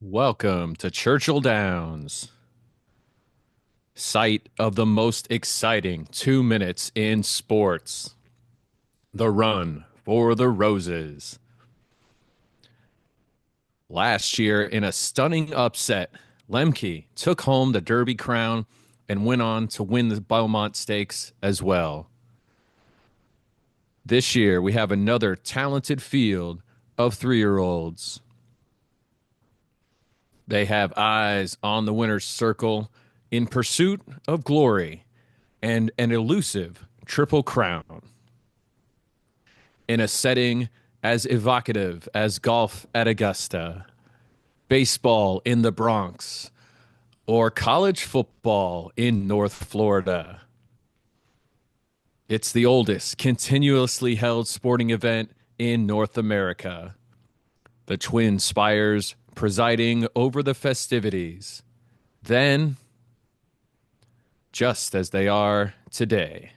Welcome to Churchill Downs, site of the most exciting 2 minutes in sports. The run for the Roses. Last year, in a stunning upset, Lemke took home the Derby crown and went on to win the Belmont Stakes as well. This year, we have another talented field of 3-year-olds. They have eyes on the winner's circle in pursuit of glory and an elusive triple crown. In a setting as evocative as golf at Augusta, baseball in the Bronx, or college football in North Florida. It's the oldest continuously held sporting event in North America. The Twin Spires presiding over the festivities, then, just as they are today.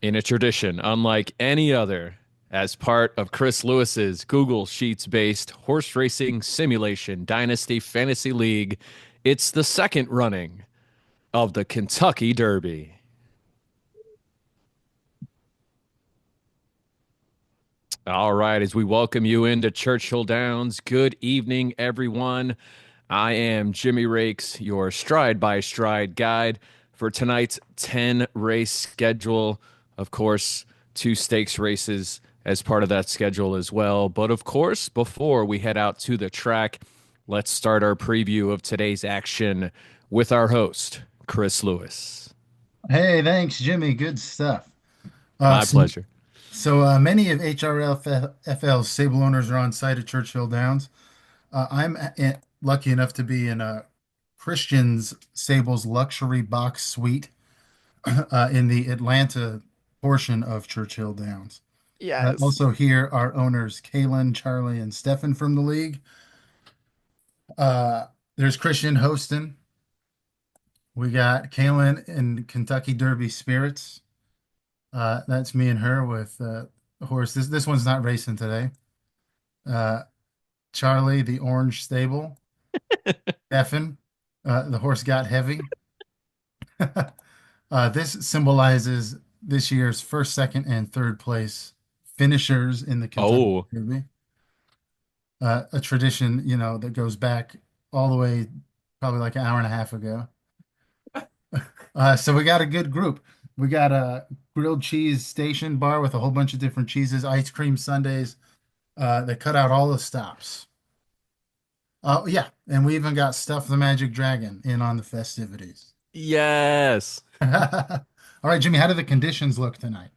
In a tradition unlike any other, as part of Chris Lewis's Google Sheets based horse racing simulation Dynasty Fantasy League, it's the second running of the Kentucky Derby. All right, as we welcome you into Churchill Downs, good evening, everyone. I am Jimmy Rakes, your stride by stride guide for tonight's 10 race schedule. Of course, two stakes races as part of that schedule as well. But of course, before we head out to the track, let's start our preview of today's action with our host, Chris Lewis. Hey, thanks, Jimmy. Good stuff. Uh, My so, pleasure. Many of HRLFL's Sable owners are on site at Churchill Downs. I'm lucky enough to be in Christian's Sable's luxury box suite in the Atlanta portion of Churchill Downs. Yes. Also here are owners Kalen, Charlie, and Stefan from the league. Uh, there's Christian hosting. We got Kalen and Kentucky Derby Spirits. That's me and her with a horse. This one's not racing today. Uh, Charlie, the Orange Stable. Effin, the horse got heavy. This symbolizes this year's first, second, and third place finishers in the Kentucky Oh, Derby. A tradition, that goes back all the way, probably like an hour and a half ago. So we got a good group. We got a grilled cheese station bar with a whole bunch of different cheeses, ice cream sundaes. They cut out all the stops. Oh yeah, and we even got Stuff the Magic Dragon in on the festivities. yes. All right, Jimmy, how do the conditions look tonight?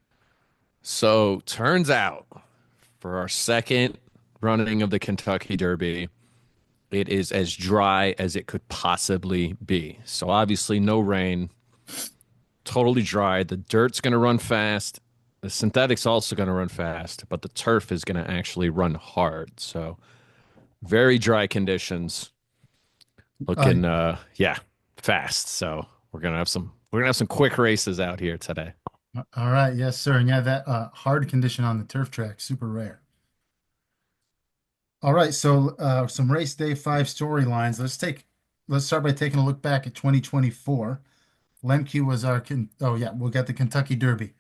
So, turns out for our second running of the Kentucky Derby, it is as dry as it could possibly be. So obviously no rain, totally dry. The dirt's going to run fast. The synthetic's also going to run fast, but the turf is going to actually run hard. So very dry conditions. Uh, Looking yeah, fast. So we're going to have some quick races out here today. all right, yes, sir. And yeah, that hard condition on the turf track, super rare. All right, so some race day five storylines. Let's start by taking a look back at 2024. Lemke was oh yeah, we'll get the Kentucky Derby.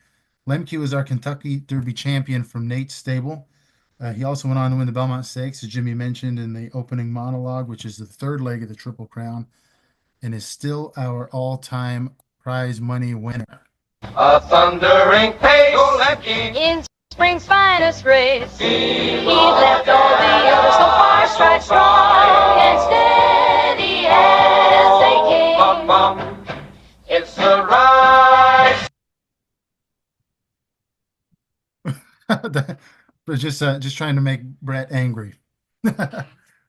Lemke was our Kentucky Derby champion from Nate's stable. He also went on to win the Belmont Stakes, as Jimmy mentioned in the opening monologue, which is the third leg of the Triple Crown, and is still our all-time prize money winner. A thundering pace, go Lemke. In spring's finest race, he left all the others so far, stride strong and steady as they Bum, came. bum. It's the rise. But just trying to make Brett angry.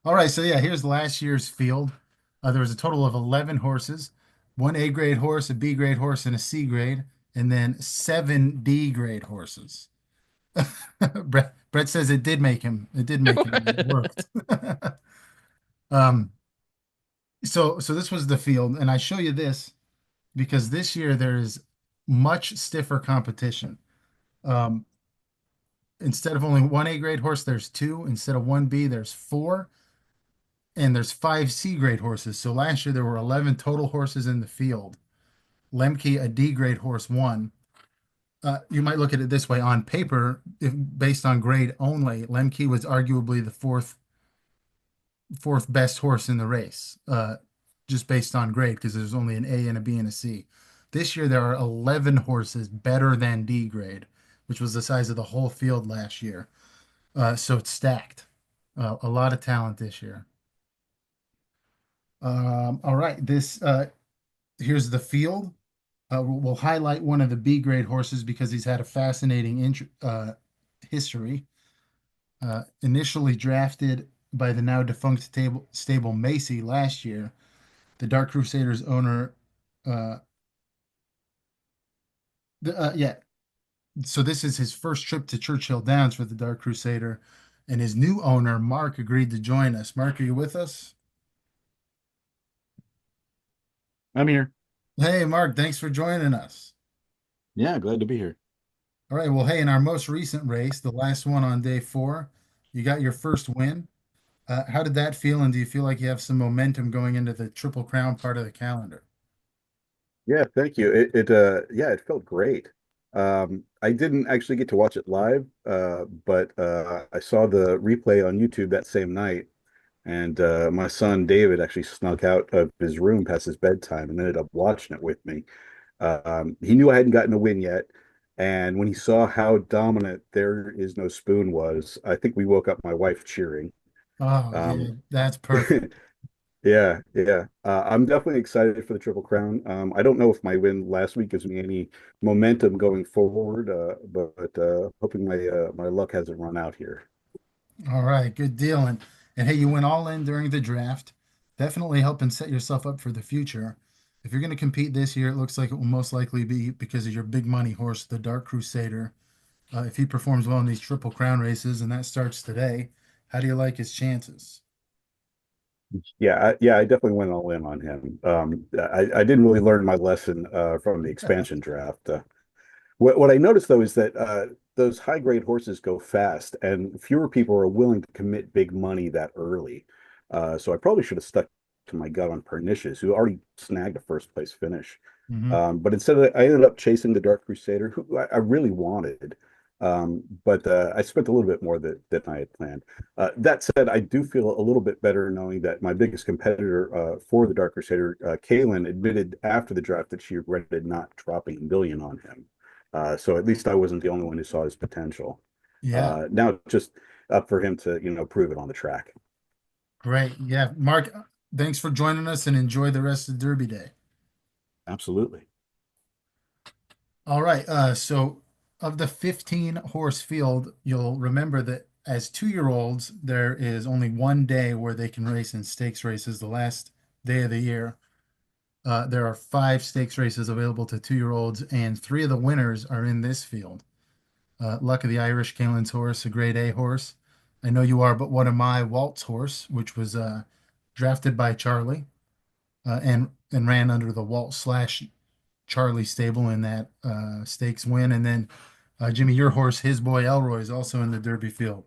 All right, so yeah, here's last year's field. There was a total of 11 horses, one A grade horse, a B grade horse, and a C grade, and then seven D grade horses. Brett says it did make him. It did make him. It worked. Um, so this was the field, and I show you this because this year there is much stiffer competition. Um, instead of only one A grade horse, there's two. Instead of one B, there's four. And there's five C grade horses. So last year there were 11 total horses in the field. Lemke, a D grade horse, won. You might look at it this way: on paper, if based on grade only, Lemke was arguably the fourth best horse in the race, just based on grade, because there's only an A and a B and a C. This year there are 11 horses better than D grade, which was the size of the whole field last year. So it's stacked. A lot of talent this year. All right, this here's the field. We'll highlight one of the B grade horses because he's had a fascinating history. Initially drafted by the now defunct stable Macy last year, the Dark Crusaders owner. Yeah, so this is his first trip to Churchill Downs for the Dark Crusader, and his new owner, Mark, agreed to join us. Mark, are you with us? I'm here. Hey, Mark, thanks for joining us. Yeah, glad to be here. All right, well, hey, in our most recent race, the last one on day 4, you got your first win. How did that feel, and do you feel like you have some momentum going into the Triple Crown part of the calendar? Yeah, thank you. Yeah, it felt great. I didn't actually get to watch it live, but I saw the replay on YouTube that same night, and my son David actually snuck out of his room past his bedtime and ended up watching it with me. He knew I hadn't gotten a win yet, and when he saw how dominant There Is No Spoon was, I think we woke up my wife cheering. Oh, yeah, Um, that's perfect. Yeah, yeah. I'm definitely excited for the Triple Crown. I don't know if my win last week gives me any momentum going forward, but hoping my luck hasn't run out here. All right, good deal. And hey, you went all in during the draft. Definitely helping set yourself up for the future. If you're going to compete this year, it looks like it will most likely be because of your big money horse, the Dark Crusader. If he performs well in these Triple Crown races, and that starts today, how do you like his chances? Yeah, I definitely went all in on him. I didn't really learn my lesson from the expansion draft. What I noticed though is that those high grade horses go fast, and fewer people are willing to commit big money that early. So I probably should have stuck to my gut on Pernicious, who already snagged a first place finish. Hmm. But instead, I ended up chasing the Dark Crusader, who I really wanted. But I spent a little bit more than I had planned. That said, I do feel a little bit better knowing that my biggest competitor for the Dark Crusader, Kaylin, admitted after the draft that she regretted not dropping a million on him. So at least I wasn't the only one who saw his potential. Yeah, Now it's just up for him to, prove it on the track. great. Yeah, Mark, thanks for joining us and enjoy the rest of Derby Day. Absolutely. All right. So of the 15 horse field, you'll remember that as 2-year-olds, there is only one day where they can race in stakes races, the last day of the year. There are 5 stakes races available to 2-year-olds, and 3 of the winners are in this field. Luck of the Irish, Kalen's horse, a grade A horse. I know you are, but what am I? Walt's horse, which was drafted by Charlie and ran under the Walt slash Charlie stable in that stakes win. And then Jimmy, your horse, his boy Elroy, is also in the Derby field.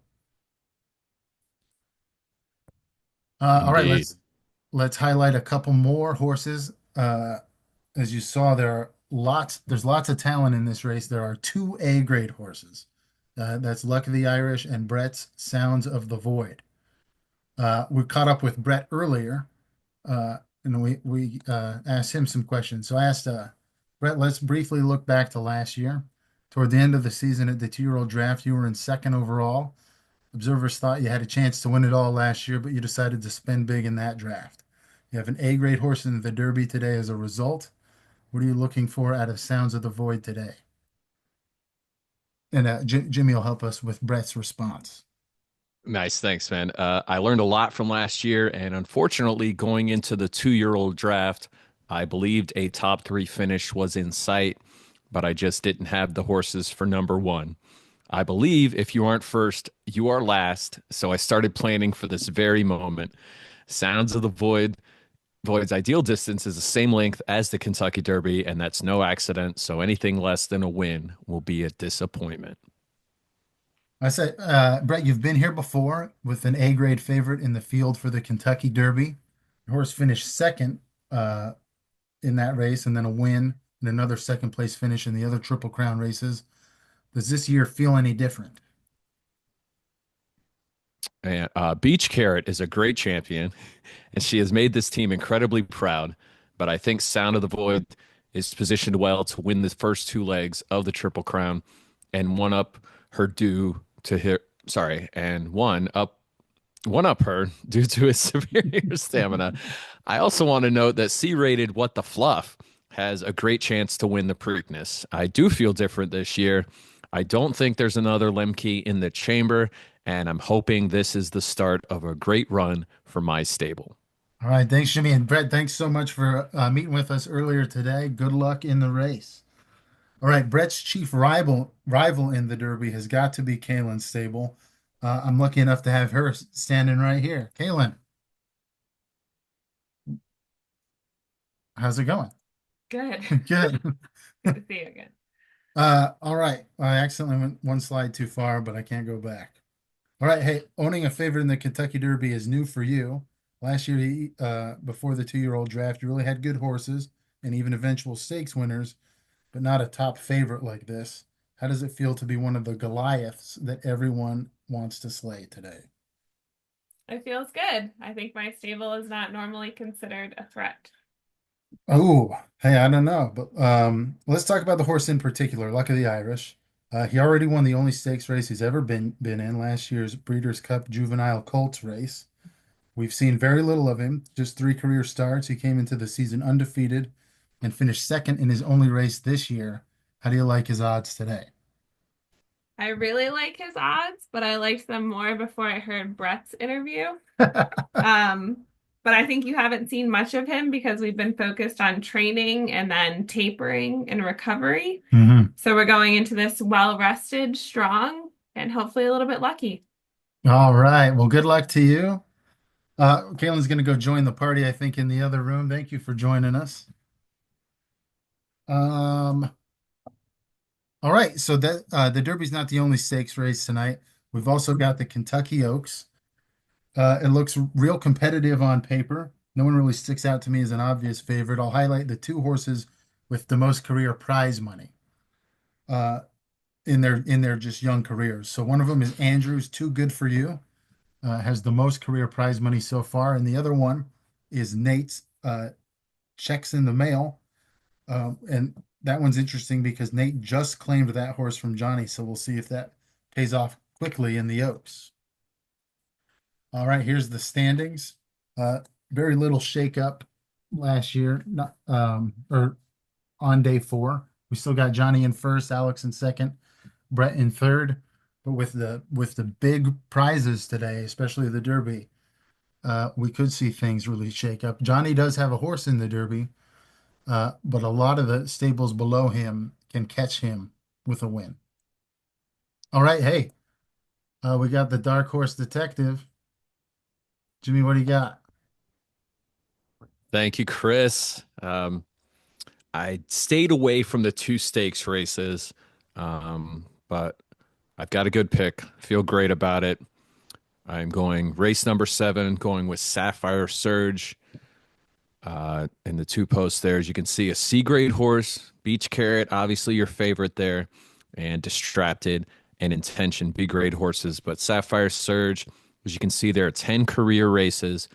All right, Indeed. let's highlight a couple more horses. As you saw, there's lots of talent in this race. There are 2 A grade horses. That's Luck of the Irish and Brett's Sounds of the Void. We caught up with Brett earlier, and we asked him some questions. So I asked Brett, let's briefly look back to last year. Toward the end of the season at the 2-year-old draft, you were in second overall. Observers thought you had a chance to win it all last year, but you decided to spend big in that draft. You have an A grade horse in the Derby today as a result. What are you looking for out of Sounds of the Void today? And Jimmy will help us with Brett's response. Nice. Thanks, man. I learned a lot from last year, and unfortunately, going into the 2-year-old draft, I believed a top 3 finish was in sight, but I just didn't have the horses for number 1. I believe if you aren't first, you are last. So I started planning for this very moment. Sounds of the Void's ideal distance is the same length as the Kentucky Derby, and that's no accident. So anything less than a win will be a disappointment. I said, Brett, you've been here before with an A grade favorite in the field for the Kentucky Derby. Your horse finished second uh, in that race, and then a win and another second place finish in the other Triple Crown races. Does this year feel any different? And Beach Carrot is a great champion, and she has made this team incredibly proud. But I think Sound of the Void is positioned well to win the first two legs of the Triple Crown and one up her due to her. Sorry, and one up her due to his superior stamina. I also want to note that C-rated What the Fluff has a great chance to win the Preakness. I do feel different this year. I don't think there's another Lemke in the chamber, and I'm hoping this is the start of a great run for my stable. All right, thanks, Jimmy. And Brett, thanks so much for meeting with us earlier today. Good luck in the race. All right, Brett's chief rival in the Derby has got to be Kaylin Stable. I'm lucky enough to have her standing right here. Kaylin, how's it going? Good. Good. Good to see you again. All right. I accidentally went one slide too far, but I can't go back. All right. Hey, owning a favorite in the Kentucky Derby is new for you. Last year, before the 2-year-old draft, you really had good horses and even eventual stakes winners, but not a top favorite like this. How does it feel to be one of the Goliaths that everyone wants to slay today? It feels good. I think my stable is not normally considered a threat. Oh, hey, I don't know, but let's talk about the horse in particular, Luck of the Irish. He already won the only stakes race he's ever been in, last year's Breeders' Cup Juvenile Colts race. We've seen very little of him, just 3 career starts. He came into the season undefeated and finished second in his only race this year. How do you like his odds today? I really like his odds, but I liked them more before I heard Brett's interview. But I think you haven't seen much of him because we've been focused on training and then tapering and recovery. Mhm. So we're going into this well rested, strong, and hopefully a little bit lucky. All right. Well, good luck to you. Kaylin's going to go join the party, I think, in the other room. Thank you for joining us. Um, all right. So that the Derby's not the only stakes race tonight. We've also got the Kentucky Oaks. It looks real competitive on paper. No one really sticks out to me as an obvious favorite. I'll highlight the 2 horses with the most career prize money uh, in their just young careers. So one of them is Andrews, Too Good for You, has the most career prize money so far, and the other one is Nate's Checks in the Mail, and that one's interesting because Nate just claimed that horse from Johnny, so we'll see if that pays off quickly in the Oaks. All right, here's the standings. Uh, Very little shakeup last year, not or on day 4. We still got Johnny in first, Alex in second, Brett in third. But with the big prizes today, especially the Derby, we could see things really shake up. Johnny does have a horse in the Derby, but a lot of the stables below him can catch him with a win. All right, hey, we got the Dark Horse Detective. Jimmy, what do you got? Thank you, Chris. I stayed away from the two stakes races, but I've got a good pick. Feel great about it. I'm going race number 7, going with Sapphire Surge. In the 2 posts there, as you can see, a C grade horse, Beach Carrot, obviously your favorite there, and Distracted and Intention, B grade horses. But Sapphire Surge, as you can see, there are 10 career races.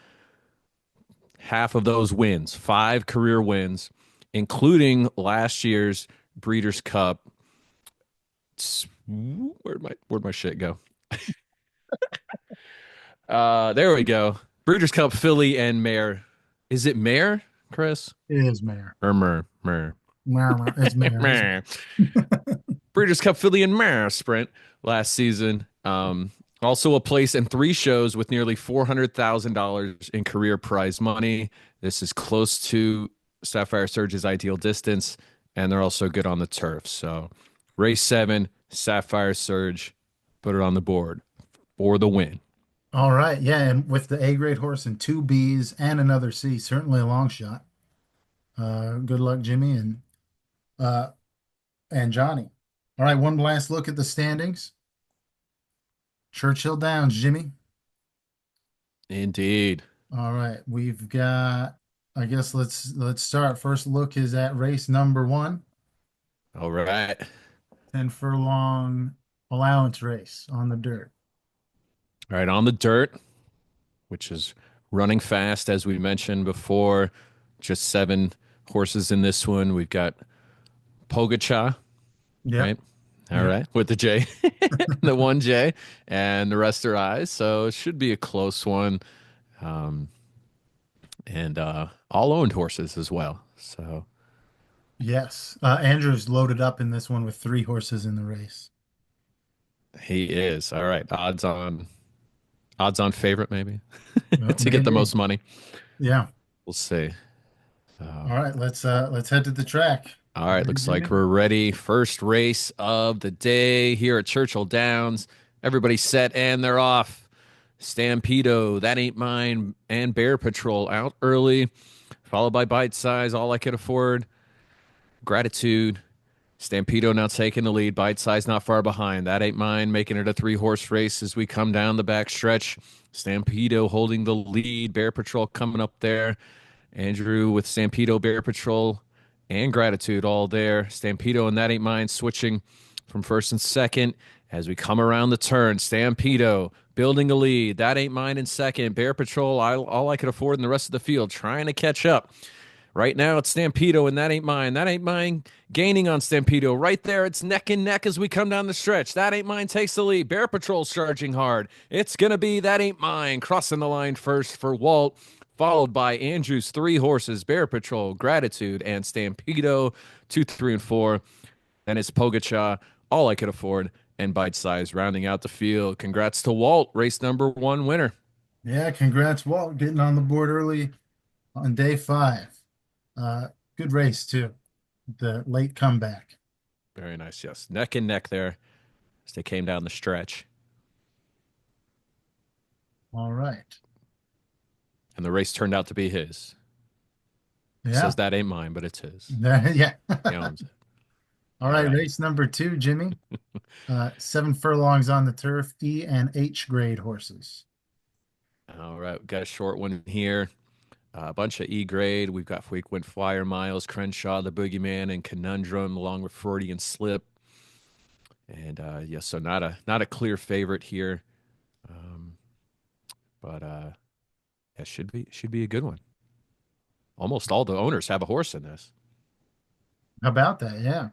Half of those wins, 5 career wins, including last year's Breeders' Cup. Where'd my shit go? There we go. Breeders' Cup Filly and Mare. Is it Mare, Chris? It is Mayor. Or Mare? It's Mayor. Mare. Breeders' Cup Filly and Mare sprint last season. Also a place in 3 shows with nearly $400,000 in career prize money. This is close to Sapphire Surge's ideal distance, and they're also good on the turf. So race 7, Sapphire Surge, put it on the board for the win. All right, yeah, and with the A grade horse and 2 Bs and another C, certainly a long shot. Good luck, Jimmy uh, and Johnny. All right, one last look at the standings. Churchill Downs, Jimmy. Indeed. All right, we've got. I guess let's start. First look is at race number one, All right. 10 furlong allowance race on the dirt. All right, on the dirt, which is running fast, as we mentioned before. Just 7 horses in this one. We've got Pogacha, Yep. right? All Yep. right, with the J, the one J, and the rest are I's. So it should be a close one. Um, and all owned horses as well. So Yes. Andrew's loaded up in this one with 3 horses in the race. he is. All right, odds on favorite maybe Well, to get the maybe. most money. Yeah. We'll see. All right, let's head to the track. All right, Ready, looks like Jimmy? we're ready. First race of the day here at Churchill Downs. Everybody's set and they're off. Stampedo, That Ain't Mine, and Bear Patrol out early, followed by Bite Size, All I Could Afford, Gratitude. Stampedo now taking the lead. Bite Size not far behind. That Ain't Mine making it a 3-horse race as we come down the back stretch. Stampedo holding the lead. Bear Patrol coming up there. Andrew with Stampedo, Bear Patrol, and Gratitude all there. Stampedo and That Ain't Mine switching from first and second as we come around the turn. Stampedo building a lead. That Ain't Mine in second. Bear Patrol, all I Could Afford in the rest of the field, trying to catch up. Right now, it's Stampedo and That Ain't Mine. That Ain't Mine gaining on Stampedo. Right there, it's neck and neck as we come down the stretch. That Ain't Mine takes the lead. Bear Patrol's charging hard. It's going to be That Ain't Mine crossing the line first for Walt, followed by Andrew's 3 horses, Bear Patrol, Gratitude, and Stampedo, 2, 3, and 4. Then it's Pogacha, All I Could Afford, and Bite Size rounding out the field. Congrats to Walt, race number 1 winner. Yeah, congrats, Walt, getting on the board early on day 5. Good race too. The late comeback. Very nice, yes. Neck and neck there as they came down the stretch. All right. And the race turned out to be his. He Yeah. says that ain't mine, but it's his. Yeah. He owns it. All right, race number 2, Jimmy. 7 furlongs on the turf, E and H grade horses. All right, we've got a short one here. A bunch of E grade. We've got Frequent Flyer, Miles, Crenshaw, the Boogeyman, and Conundrum, along with Freudian Slip. And yeah, so not a clear favorite here, but yeah, should be a good one. Almost all the owners have a horse in this. How about that? Yeah.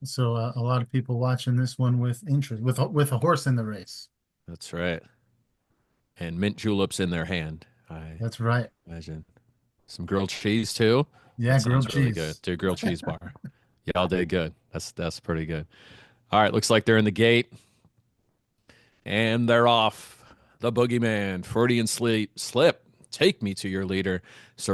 So a lot of people watching this one with interest, with a horse in the race. That's right. And mint juleps in their hand. I That's right. imagine some grilled cheese too. Yeah, That grilled sounds really cheese. good. Do a grilled cheese bar. Y'all did good. That's pretty good. All right, looks like they're in the gate. And they're off. The Boogeyman, Freudian Slip. Take me to your leader. That's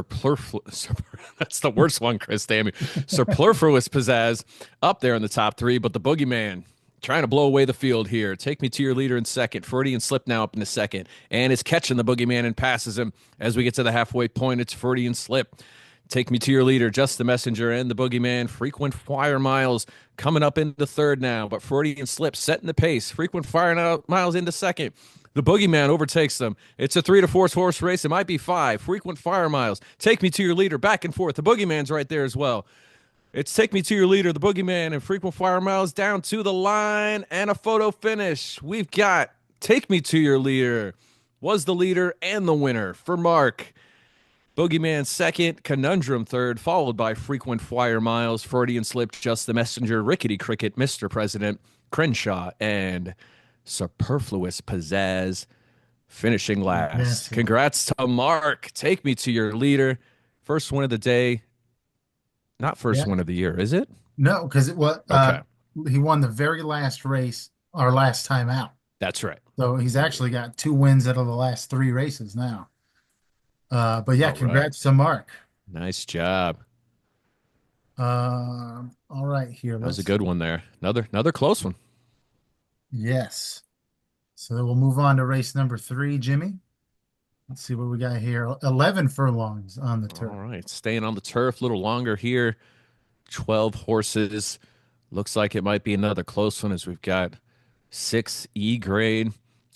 the worst one, Chris. Damn you. Superfluous Pizzazz up there in the top 3, but the Boogeyman trying to blow away the field here. Take me to your leader in second. Freudian Slip now up in the second, and is catching the Boogeyman and passes him as we get to the halfway point. It's Freudian Slip. Take me to your leader, Just the Messenger and the Boogeyman. Frequent Flyer Miles coming up into third now, but Freudian Slip setting the pace. Frequent Flyer Miles into second. The Boogeyman overtakes them. It's a 3 to 4 horse race. It might be 5. Frequent Flyer Miles. Take me to your leader, back and forth. The Boogeyman's right there as well. It's Take Me to Your Leader, the Boogeyman, and Frequent Flyer Miles down to the line and a photo finish. We've got Take Me to Your Leader was the leader and the winner for Mark. Boogeyman second, Conundrum third, followed by Frequent Flyer Miles, Freudian Slip, Just the Messenger, Rickety Cricket, Mr. President, Crenshaw, and Superfluous Pizzazz finishing last. Yes. Congrats to Mark. Take me to your leader. First one of the day. Not first one of the year, is it? No, because it was Okay. He won the very last race, our last time out. That's right. So he's actually got 2 wins out of the last 3 races now. But yeah, All right. congrats to Mark. Nice job. All right, here. That was a good one there. Another close one. Yes. So we'll move on to race number 3, Jimmy. Let's see what we got here. 11 furlongs on the turf. All right. Staying on the turf a little longer here. 12 horses. Looks like it might be another close one as we've got 6 E grade,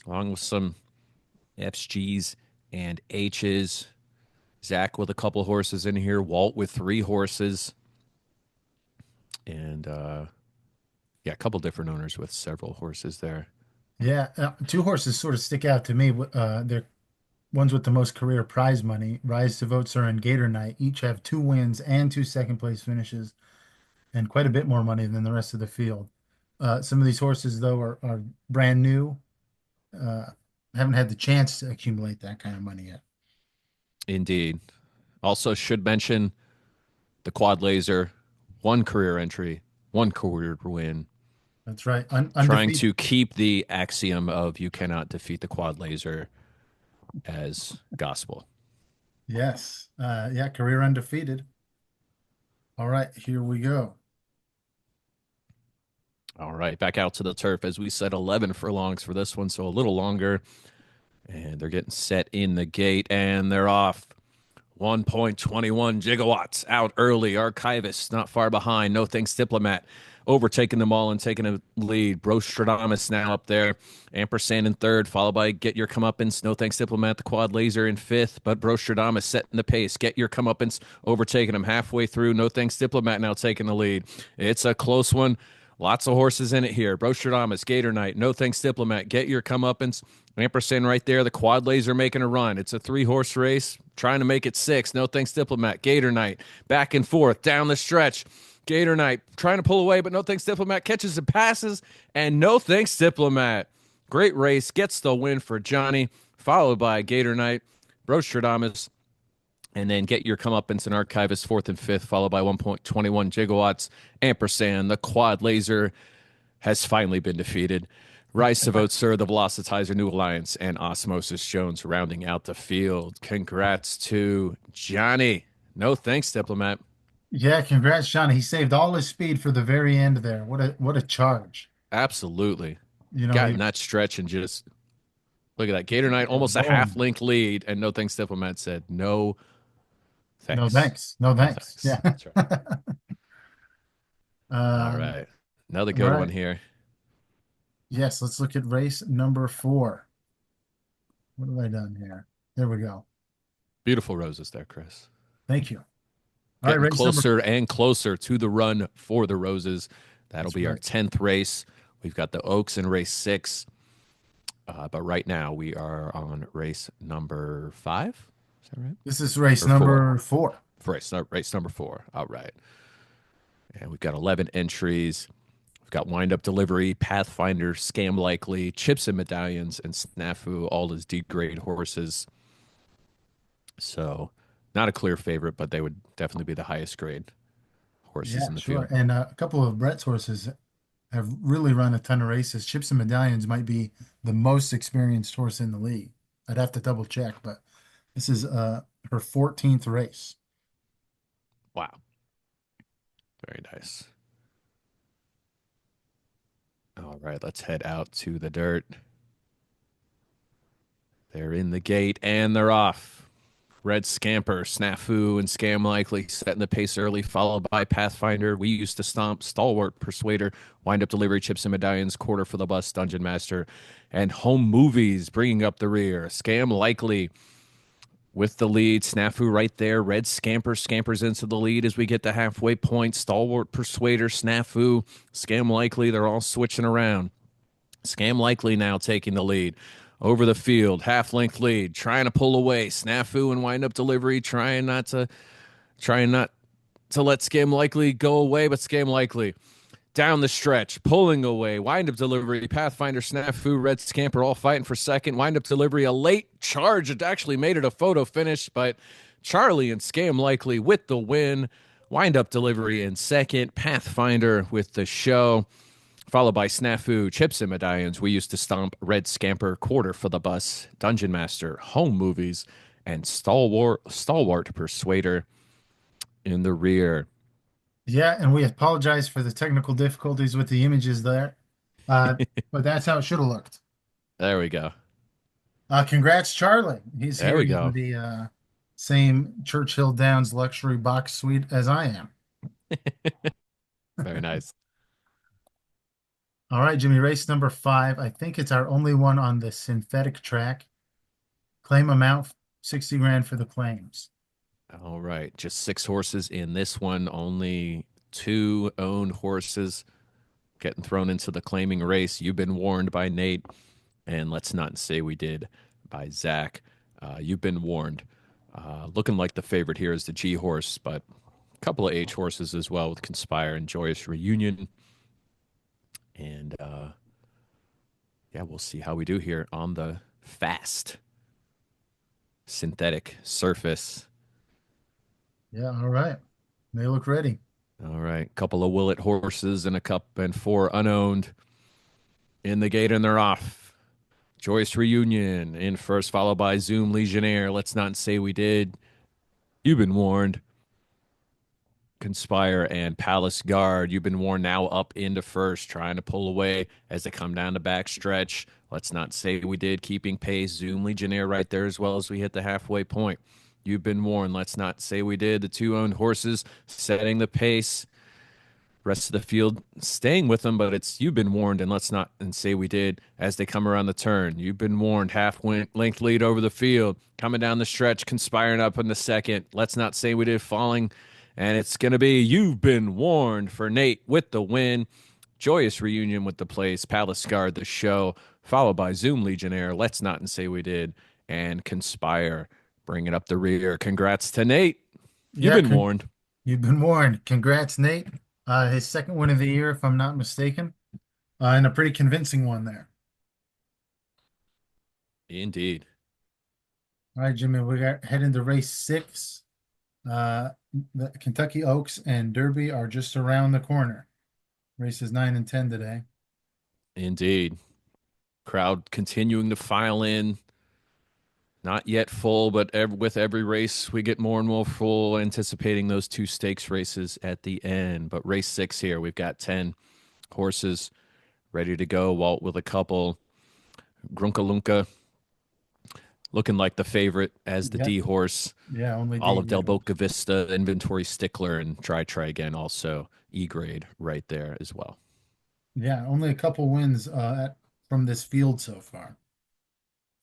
along with some F's, G's, and H's. Zach with a couple horses in here. Walt with 3 horses. And yeah, a couple different owners with several horses there. Yeah, 2 horses sort of stick out to me. They're ones with the most career prize money. Rise to Votes and Gator Knight each have 2 wins and 2 second-place finishes, and quite a bit more money than the rest of the field. Some of these horses, though, are brand new. Uh, haven't had the chance to accumulate that kind of money yet. Indeed. Also, should mention the Quad Laser, 1 career entry, 1 career win. That's right. Trying Undefeated. to keep the axiom of you cannot defeat the Quad Laser as gospel. Yes. Yeah, career undefeated. All right, here we go. All right, back out to the turf. As we said, 11 furlongs for this one, so a little longer. And they're getting set in the gate, and they're off. 1.21 gigawatts out early. Archivist not far behind. No Thanks Diplomat overtaking them all and taking a lead. Brostradamus now up there. Ampersand in third, followed by Get Your Comeuppance. No Thanks Diplomat, the Quad Laser in fifth, but Brostradamus setting the pace. Get Your Comeuppance overtaking him halfway through. No Thanks Diplomat now taking the lead. It's a close one. Lots of horses in it here. Brostradamus, Gator Knight, No Thanks Diplomat, Get Your Comeuppance. Ampersand right there. The Quad Laser making a run. It's a 3-horse race, trying to make it 6. No Thanks Diplomat, Gator Knight, back and forth down the stretch. Gator Knight trying to pull away, but No Thanks Diplomat catches and passes, and No Thanks Diplomat. Great race, gets the win for Johnny, followed by Gator Knight, Brostradamus, and then Get Your Comeuppance and Archivist 4th and 5th, followed by 1.21 gigawatts. Ampersand, the Quad Laser, has finally been defeated. Rise to Vote, Sir, the Velocitizer, New Alliance, and Osmosis Jones rounding out the field. Congrats to Johnny. No Thanks Diplomat. Yeah, congrats, Johnny. He saved all his speed for the very end there. What a charge. Absolutely. You know, Got in that stretch and just look at that. Gator Knight almost a Boom. half-link lead, and No Thanks Diplomat said no thanks. no thanks. No thanks. Yeah. That's right. All Um, right. Another good right. one here. Yes, let's look at race number 4. What have I done here? There we go. Beautiful roses there, Chris. Thank you. All right, Getting race number closer and closer to the run for the roses. That'll That's be our right. 10th race. We've got the Oaks in race 6. But right now we are on race number 5. Is that right? This is race Or number 4. Race number 4. All right. And we've got 11 entries. We've got Wind Up Delivery, Pathfinder, Scam Likely, Chips and Medallions, and Snafu, all as D-grade horses. So not a clear favorite, but they would definitely be the highest grade horses Yeah, in the sure. field. And a couple of Brett's horses have really run a ton of races. Chips and Medallions might be the most experienced horse in the league. I'd have to double check, but this is her 14th race. Wow. Very nice. All right, let's head out to the dirt. They're in the gate and they're off. Red Scamper, Snafu, and Scam Likely setting the pace early, followed by Pathfinder. We used to stomp, Stalwart, Persuader, Wind Up Delivery, Chips and Medallions, Quarter for the Bus, Dungeon Master, and Home Movies bringing up the rear. Scam Likely with the lead. Snafu right there. Red Scamper scampers into the lead as we get to halfway point. Stalwart, Persuader, Snafu, Scam Likely. They're all switching around. Scam Likely now taking the lead. Over the field, half-length lead, trying to pull away. Snafu and Wind Up Delivery trying not to let Scam Likely go away, but Scam Likely down the stretch, pulling away. Wind Up Delivery, Pathfinder, Snafu, Red Scamper all fighting for second. Wind Up Delivery, a late charge. It actually made it a photo finish, but Charlie and Scam Likely with the win. Wind Up Delivery in second. Pathfinder with the show, followed by Snafu, Chips and Medallions. We used to stomp, Red Scamper, Quarter for the Bus, Dungeon Master, Home Movies, and Stalwart Persuader in the rear. Yeah, and we apologize for the technical difficulties with the images there. But that's how it should have looked. There we go. Congrats, Charlie. He's There here we in go. the same Churchill Downs luxury box suite as I am. Very nice. All right, Jimmy, race number 5. I think it's our only one on the synthetic track. Claim amount 60 grand for the claims. All right, just 6 horses in this one. Only 2 owned horses getting thrown into the claiming race. You've been warned by Nate, and let's not say we did by Zach. You've been warned. Looking like the favorite here is the G horse, but a couple of H horses as well with Conspire and Joyous Reunion. And yeah, we'll see how we do here on the fast synthetic surface. Yeah, all right. They look ready. All right, couple of Willet horses and a cup and 4 unowned in the gate, and they're off. Joyous Reunion in first, followed by Zoom Legionnaire. Let's not say we did. You've been warned. Conspire and Palace Guard. You've been warned now up into first, trying to pull away as they come down the back stretch. Let's not say we did, keeping pace. Zoom Legionnaire right there as well as we hit the halfway point. You've been warned. Let's not say we did. The 2 owned horses setting the pace. Rest of the field staying with them, but it's You've been warned, and let's not and say we did as they come around the turn. You've been warned. Half length lead over the field, coming down the stretch, Conspiring up in the second. Let's not say we did, falling, and it's going to be You've Been Warned for Nate with the win. Joyous Reunion with the place. Palace Guard the show, followed by Zoom Legionnaire. Let's not and say we did, and Conspire bringing up the rear. Congrats to Nate. You've Yeah, been warned. You've been warned. Congrats, Nate. His second win of the year, if I'm not mistaken, and a pretty convincing one there. Indeed. All right, Jimmy, we got heading to race 6. The Kentucky Oaks and Derby are just around the corner. Races 9 and 10 today. Indeed. Crowd continuing to file in. Not yet full, but with every race, we get more and more full, anticipating those 2 stakes races at the end. But race 6 here, we've got 10 horses ready to go. Walt with a couple. Grunkalunka looking like the favorite as the Yeah. D horse. Yeah, only All of the- Del Boca Vista, Inventory Stickler, and Try Again also E-grade right there as well. Yeah, only a couple wins from this field so far.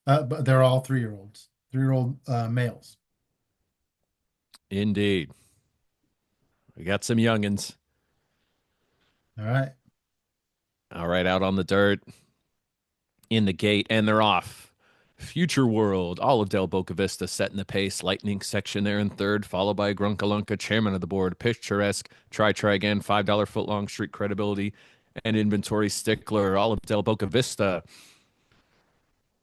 But they're all 3-year-olds, 3-year-old males. Indeed. We got some youngins. All right. All right, out on the dirt, in the gate, and they're off. Future World, all of Del Boca Vista setting the pace. Lightning section there in third, followed by Grunkalunka, chairman of the board. Picturesque, Try Again, $5 footlong, Street Credibility, and Inventory Stickler. All of Del Boca Vista,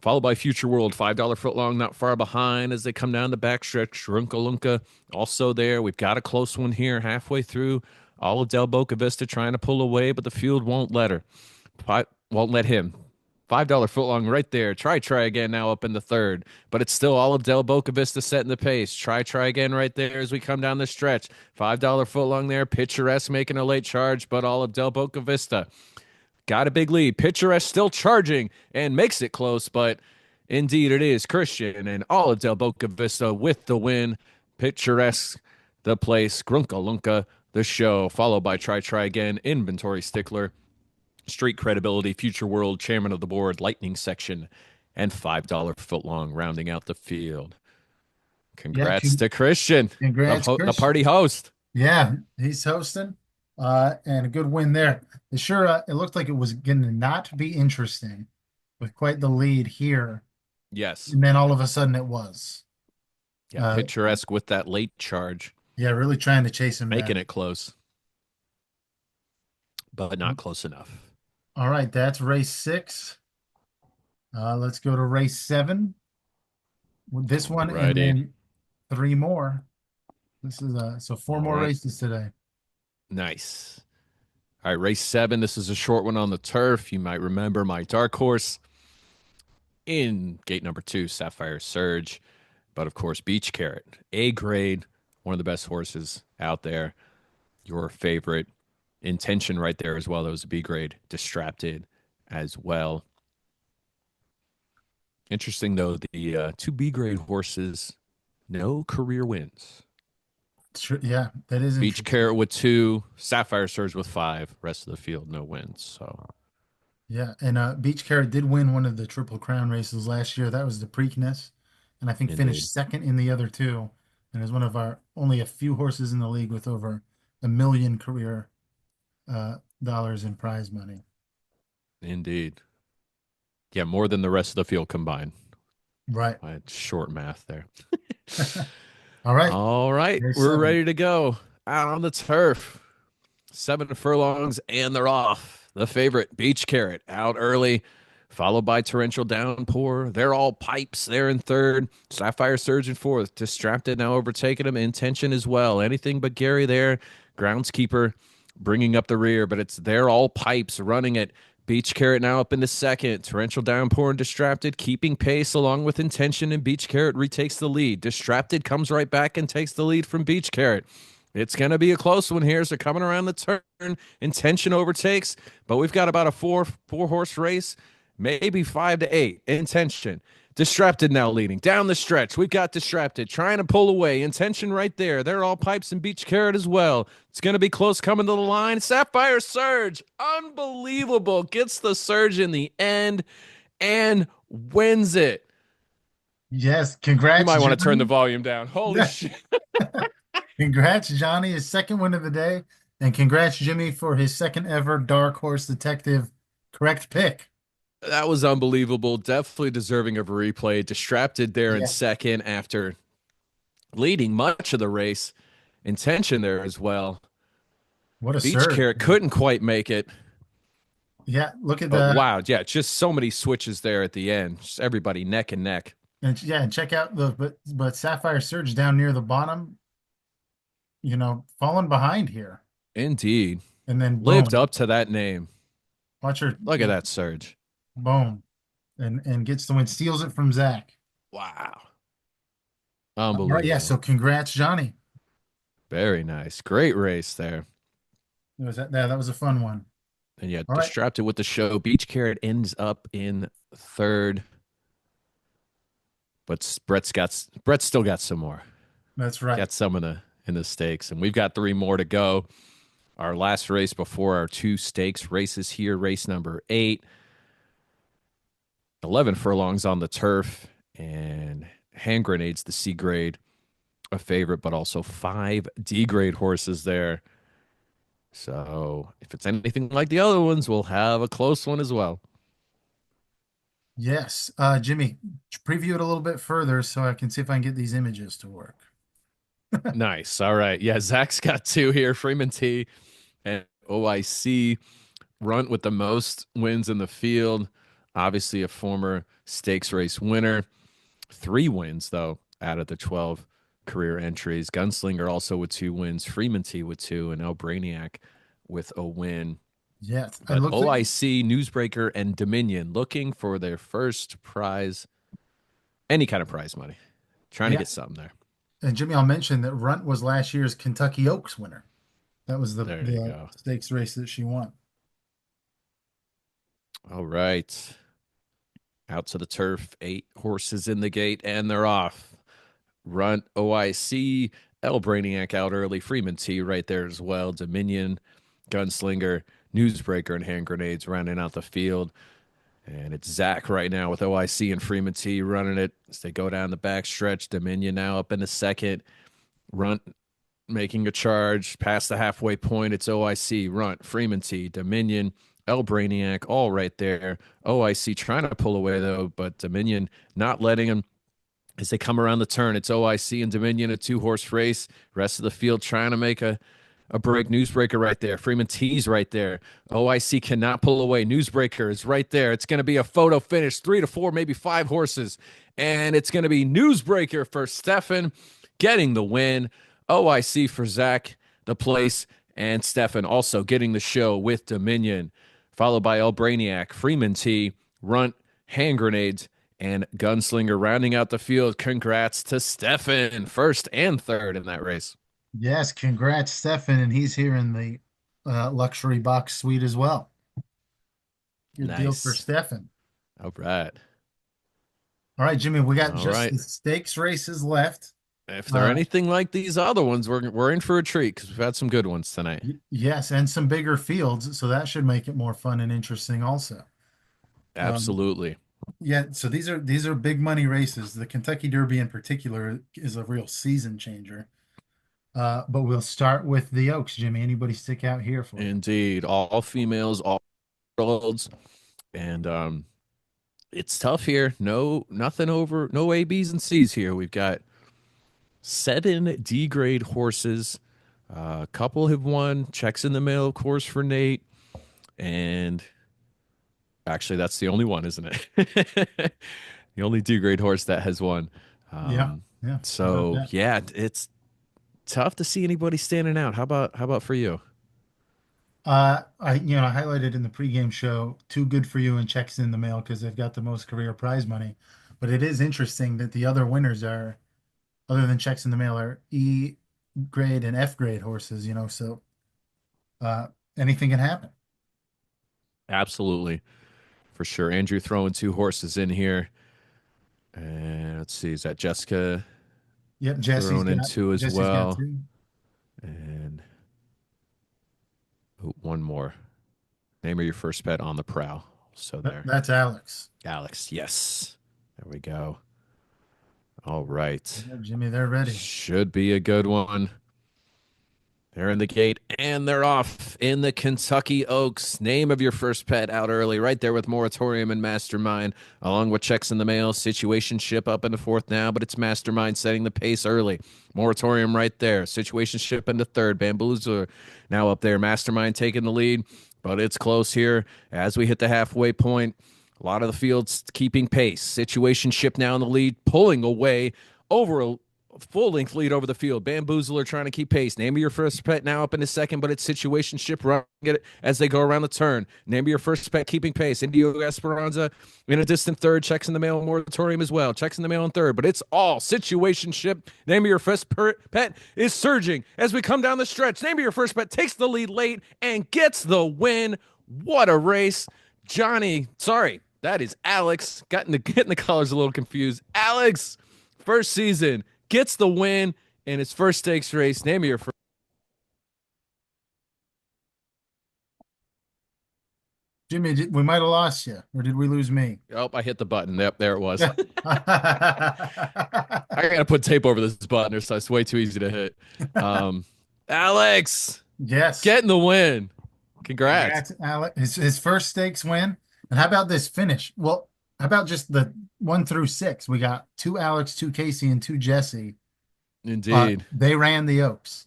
followed by Future World, $5 footlong, not far behind as they come down the backstretch. Grunkalunka also there. We've got a close one here halfway through. All of Del Boca Vista trying to pull away, but the field won't let her. Won't let him. $5 footlong right there. Try Again now up in the third, but it's still all of Del Boca Vista setting the pace. Try Again right there as we come down the stretch. $5 footlong there. Picturesque making a late charge, but all of Del Boca Vista got a big lead. Picturesque still charging and makes it close, but indeed it is Christian and all of Del Boca Vista with the win. Picturesque the place. Grunkalunka the show, followed by Try Again, Inventory Stickler, Street Credibility, Future World, chairman of the board, Lightning section, and $5 footlong rounding out the field. Congrats to Christian, Congrats, the Christian. party host. Yeah, he's hosting, and a good win there. It looked like it was going to not be interesting with quite the lead here, Yes. and then all of a sudden it was. Yeah, Picturesque with that late charge. Yeah, really trying to chase him Making back. it close, but not close enough. All right, that's race 6. Let's go to race 7. With this one and Alrighty. then 3 more. This is so 4 more Alright. races today. Nice. All right, race 7. This is a short one on the turf. You might remember my dark horse in gate number 2, Sapphire Surge. But of course, Beach Carrot, A grade, one of the best horses out there. Your favorite. Intention right there as well. That was a B grade. Distracted as well. Interesting though, the 2 B grade horses, no career wins. Yeah, that is Beach Carrot with 2, Sapphire Surge with 5. Rest of the field, no wins. So Yeah, and Beach Carrot did win one of the Triple Crown races last year. That was the Preakness, and I think Indeed. finished second in the other two, and is one of our only a few horses in the league with over $1 million career dollars in prize money. Indeed. Yeah, more than the rest of the field combined. Right. I had short math there. All right. All right, Race we're 7. ready to go out on the turf. 7 furlongs, and they're off. The favorite, Beach Carrot, out early, followed by Torrential Downpour. They're all pipes. They're in third. Sapphire Surge in fourth. Distracted now overtaking him. Intention as well. Anything but Gary there. Groundskeeper bringing up the rear, but they're all pipes running it. Beach Carrot now up into second. Torrential Downpour and Distracted keeping pace along with Intention, and Beach Carrot retakes the lead. Distracted comes right back and takes the lead from Beach Carrot. It's going to be a close one here. So coming around the turn, Intention overtakes, but we've got about a four horse race, maybe 5 to 8. Intention. Distracted now leading down the stretch. We've got Distracted trying to pull away. Intention right there. They're all pipes and Beach Carrot as well. It's going to be close coming to the line. Sapphire Surge, unbelievable. Gets the surge in the end and wins it. Yes, congrats. You might want to turn the Johnny. volume down. Holy shit. Congrats, Johnny, his second win of the day, and congrats, Jimmy, for his second ever Dark Horse Detective correct pick. That was unbelievable. Definitely deserving of a replay. Distracted there in Yeah. second after leading much of the race. Intention there as well. What a Beach surge. Carrot couldn't quite make it. Yeah, look at But the wow, yeah, just so many switches there at the end. Just everybody neck and neck. and yeah, and check out the but Sapphire Surge down near the bottom, falling behind here. Indeed. And then Lived boom, up to that name. watch her Look at that surge. boom. And gets the win, steals it from Zach. Wow. All Unbelievable. right, yeah, so congrats, Johnny. Very nice. Great race there. That was a fun one. And yeah, All right. Distracted with the show. Beach Carrot ends up in third. But Brett's still got some more. That's right. Got some in the stakes. And we've got 3 more to go. Our last race before our 2 stakes races here. Race number 8. 11 furlongs on the turf. And Hand Grenades, the C grade, a favorite, but also 5 D grade horses there. So if it's anything like the other ones, we'll have a close one as well. Yes. Jimmy, preview it a little bit further so I can see if I can get these images to work. Nice. All right. Yeah, Zach's got 2 here. Freeman T and OIC. Runt with the most wins in the field. Obviously a former stakes race winner. 3 wins, though, out of the 12 career entries. Gunslinger also with 2 wins. Freeman T with 2, and El Brainiac with a win. Yes. But OIC, Newsbreaker, and Dominion looking for their first prize, any kind of prize money. Trying to Yeah. get something there. And Jimmy, I'll mention that Runt was last year's Kentucky Oaks winner. That was There you the go. stakes race that she won. All right. Out to the turf. 8 horses in the gate, and they're off. Runt, OIC, El Brainiac out early. Freeman T right there as well. Dominion, Gunslinger, Newsbreaker, and Hand Grenades rounding out the field. And it's Zach right now with OIC and Freeman T running it as they go down the back stretch. Dominion now up in the second. Runt making a charge past the halfway point. It's OIC, Runt, Freeman T, Dominion, El Brainiac, all right there. OIC trying to pull away, though, but Dominion not letting him as they come around the turn. It's OIC and Dominion, a 2-horse race. Rest of the field trying to make a break. Newsbreaker right there. Freeman T's right there. OIC cannot pull away. Newsbreaker is right there. It's going to be a photo finish. 3 to 4, maybe 5 horses. And it's going to be Newsbreaker for Stefan getting the win. OIC for Zach, the place, and Stefan also getting the show with Dominion. Followed by El Brainiac, Freeman T, Runt, Hand Grenades, and Gunslinger rounding out the field. Congrats to Stefan, first and third in that race. Yes, congrats, Stefan, and he's here in the luxury box suite as well. Good deal for Nice. Stefan. All right. All right, Jimmy, we got All just right. the stakes races left. If they're anything like these other ones, we're in for a treat because we've had some good ones tonight. Yes, and some bigger fields, so that should make it more fun and interesting also. Absolutely. Yeah, so these are big money races. The Kentucky Derby in particular is a real season changer. But we'll start with the Oaks, Jimmy. Anybody stick out here for you? Indeed. All females, all olds. And it's tough here. Nothing over, no A, B's, and C's here. We've got 7 D grade horses. A couple have won. Checks in the mail, of course, for Nate. And actually, that's the only one, isn't it? The only D grade horse that has won. Yeah, yeah. So yeah, it's tough to see anybody standing out. How about for you? I highlighted in the pregame show Too Good for You and Checks in the Mail because they've got the most career prize money. But it is interesting that the other winners are, other than Checks in the Mail, are E grade and F grade horses, so uh anything can happen. Absolutely, for sure. Andrew throwing 2 horses in here. And let's see, is that Jessica Yep, thrown in 2 as Jesse's got well? two. And one more. Name of your first pet on the prowl. So there. That's Alex. Alex, yes. There we go. All right. Yeah, Jimmy, they're ready. Should be a good one. They're in the gate and they're off in the Kentucky Oaks. Name of your first pet out early, right there with Moratorium and Mastermind, along with Checks in the Mail. Situationship up in the 4th now, but it's Mastermind setting the pace early. Moratorium right there. Situationship in the 3rd. Bamboozler now up there. Mastermind taking the lead, but it's close here as we hit the halfway point. A lot of the fields keeping pace. Situationship now in the lead, pulling away over a full length lead over the field. Bamboozler trying to keep pace. Name of your first pet now up in the 2nd, but it's Situationship running it as they go around the turn. Name of your first pet keeping pace. Indio Esperanza in a distant 3rd. Checks in the Mail Moratorium as well. Checks in the Mail in 3rd, but it's all Situationship. Name of your first pet is surging as we come down the stretch. Name of your first pet takes the lead late and gets the win. What a race. That is Alex. Getting the colors a little confused. Alex, first season, gets the win in his first stakes race. Name of your first. Jimmy, we might have lost you, or did we lose me? Oh, I hit the button. Yep, there it was. Yeah. I gotta put tape over this button, so it's way too easy to hit. Alex, Yes. getting the win. Congrats. Congrats, Alex. His first stakes win. And how about this finish? Well, how about just the 1 through 6? We got 2 Alex, 2 Casey, and 2 Jesse. Indeed. They ran the Oaks.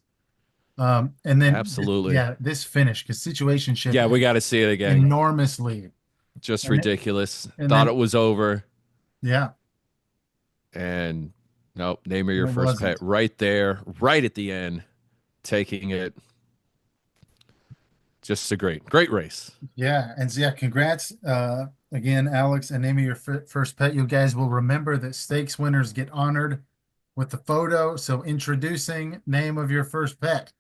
And then Absolutely. this finish because Situationship. Yeah, we got to see it again. Enormous lead. Just and ridiculous. and Thought then- it was over. Yeah. And nope, name of your It first wasn't. pet right there, right at the end, taking it. Just a great race. Yeah. And so, yeah, congrats again, Alex, and name of your first pet. You guys will remember that stakes winners get honored with the photo. So introducing name of your first pet.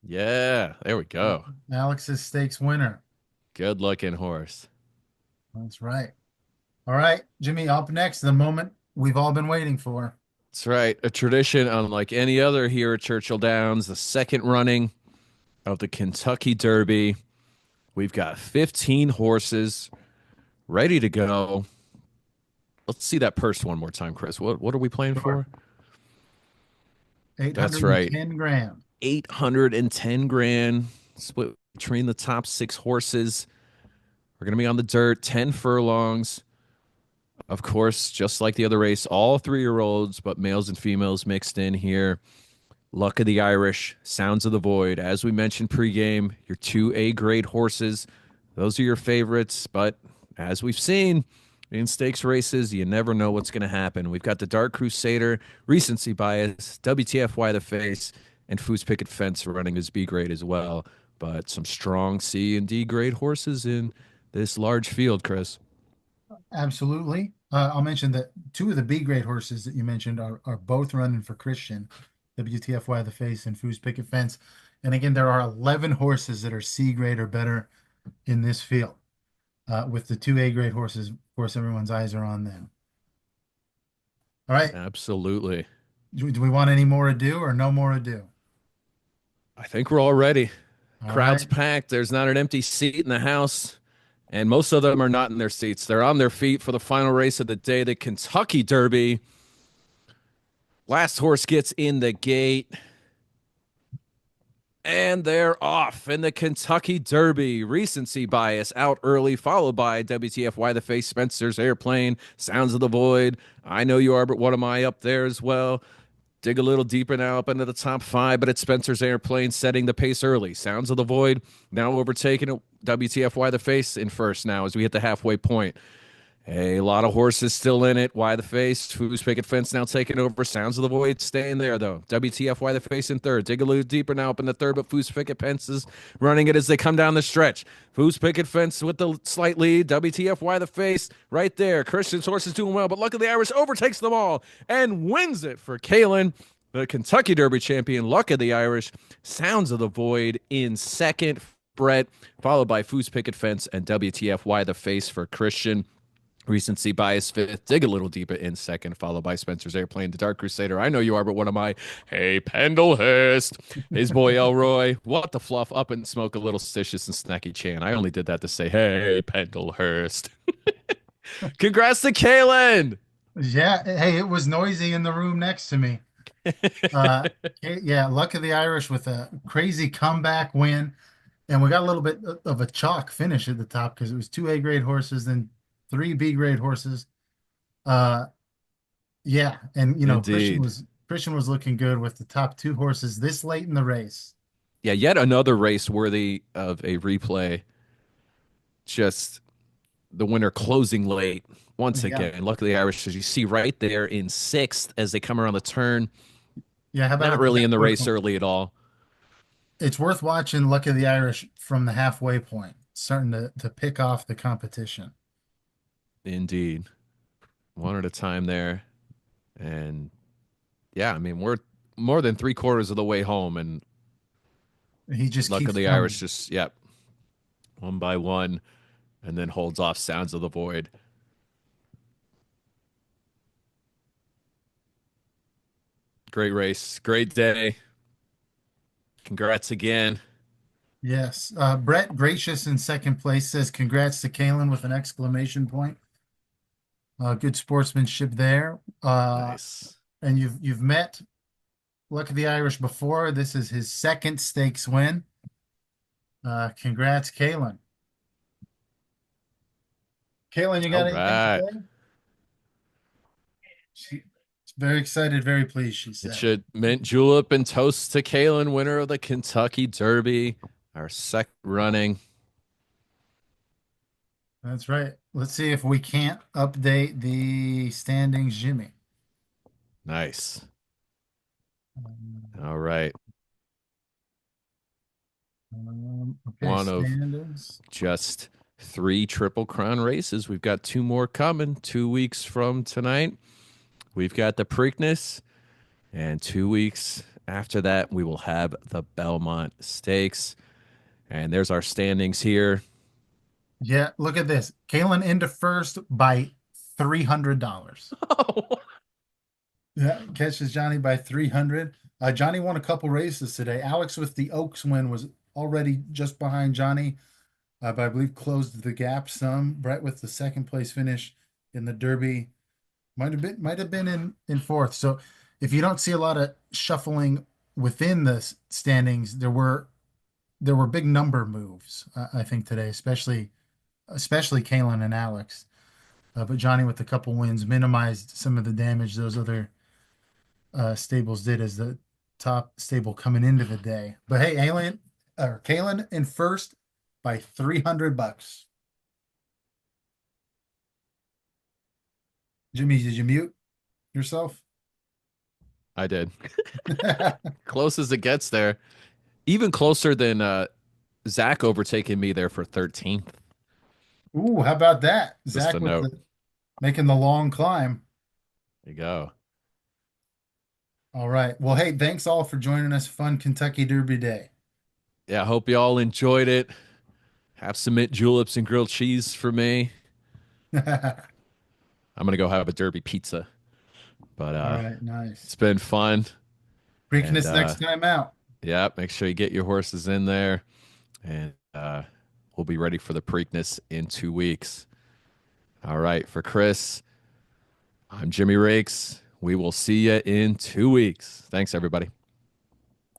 Yeah, there we go. Alex's stakes winner. Good looking horse. That's right. All right, Jimmy, up next, the moment we've all been waiting for. That's right. A tradition unlike any other here at Churchill Downs, the 2nd running of the Kentucky Derby. We've got 15 horses ready to go. Let's see that purse one more time, Chris. What are we playing for? 810 grand. 810 grand split between the top 6 horses. We're going to be on the dirt, 10 furlongs. Of course, just like the other race, all 3-year-olds, but males and females mixed in here. Luck of the Irish, Sounds of the Void. As we mentioned pregame, your 2 A-grade horses. Those are your favorites, but as we've seen in stakes races, you never know what's going to happen. We've got the Dark Crusader, recency bias, WTFY the Face, and Foos Picket Fence running as B-grade as well. But some strong C and D-grade horses in this large field, Chris. Absolutely. I'll mention that 2 of the B grade horses that you mentioned are both running for Christian, WTFY the Face and Foos Picket Fence. And again, there are 11 horses that are C grade or better in this field. With the 2 A grade horses, of course, everyone's eyes are on them. All right. Absolutely. Do we want any more ado or no more ado? I think we're all ready. All Crowd's right. packed. There's not an empty seat in the house. And most of them are not in their seats. They're on their feet for the final race of the day, the Kentucky Derby. Last horse gets in the gate. And they're off in the Kentucky Derby. Recency bias out early, followed by WTF Why the Face, Spencer's Airplane, Sounds of the Void. I Know You Are, but What Am I up there as well? Dig a little deeper now up into the top 5, but it's Spencer's Airplane setting the pace early. Sounds of the Void now overtaking it. WTF Why the Face in first now as we hit the halfway point. A lot of horses still in it. Why the Face, Who's Picket Fence now taking over. Sounds of the Void staying there, though. WTF Why the Face in third. Dig a little deeper now up in the third, but Who's Picket Fence is running it as they come down the stretch. Who's Picket Fence with the slight lead. WTF Why the Face right there. Christian's horse is doing well, but Luck of the Irish overtakes them all and wins it for Kalen. The Kentucky Derby champion, Luck of the Irish. Sounds of the Void in second. Brett, followed by Foos Picket Fence and WTF Why the Face for Christian. Recency bias fifth, dig a little deeper in second, followed by Spencer's Airplane, the Dark Crusader. I Know You Are, but What Am I? Hey, Pendlehurst. His boy Elroy. What the Fluff, Up and Smoke, a little Stitious and Snacky Chan. I only did that to say, hey, Pendlehurst. Congrats to Kalen. Yeah. Hey, it was noisy in the room next to me. Yeah, Luck of the Irish with a crazy comeback win. And we got a little bit of a chalk finish at the top because it was 2 A-grade horses, then 3 B-grade horses. Yeah, and Indeed. Christian was looking good with the top 2 horses this late in the race. Yeah, yet another race worthy of a replay. Just the winner closing late once Yeah. again. Luck of the Irish, as you see right there in sixth as they come around the turn. Yeah, how about Not really in the race early at all. It's worth watching Luck of the Irish from the halfway point, starting to pick off the competition. Indeed. One at a time there. And yeah, I mean, we're more than 3/4 of the way home, and He just Luck keeps of the coming. Irish just, yep, one by one, and then holds off Sounds of the Void. Great race. Great day. Congrats again. Yes. Brett Gracious in second place says congrats to Kalen with an exclamation point. Good sportsmanship there. Nice. And you've met Luck of the Irish before. This is his second stakes win. Congrats, Kalen. Kalen, you got All anything right. to say? She's very excited, very pleased, she It said. should mint julep and toast to Kalen, winner of the Kentucky Derby, our second running. That's right. Let's see if we can't update the standings, Jimmy. Nice. All right. Okay, One of- standings. Just 3 Triple Crown races. We've got 2 more coming 2 weeks from tonight. We've got the Preakness, and 2 weeks after that, we will have the Belmont Stakes. And there's our standings here. Yeah, look at this. Kalen into first by $300. Yeah, catches Johnny by 300. Johnny won a couple races today. Alex with the Oaks win was already just behind Johnny, but I believe closed the gap some. Brett with the second place finish in the Derby might have been in fourth. So if you don't see a lot of shuffling within the standings, there were big number moves, I think today, especially Kalen and Alex. But Johnny with a couple wins minimized some of the damage those other stables did as the top stable coming into the day. But hey, Kalen in first by $300. Jimmy, did you mute yourself? I did. Close as it gets there. Even closer than Zach overtaking me there for 13th. Ooh, how about that? Just Zach a with note. making the long climb. There you go. All right. Well, hey, thanks all for joining us. Fun Kentucky Derby Day. Yeah, I hope you all enjoyed it. Have some mint juleps and grilled cheese for me. I'm going to go have a Derby pizza. But All right, nice. it's been fun. Preakness and, next time out. Yeah, make sure you get your horses in there. And we'll be ready for the Preakness in 2 weeks. All right, for Chris, I'm Jimmy Rakes. We will see you in 2 weeks. Thanks, everybody.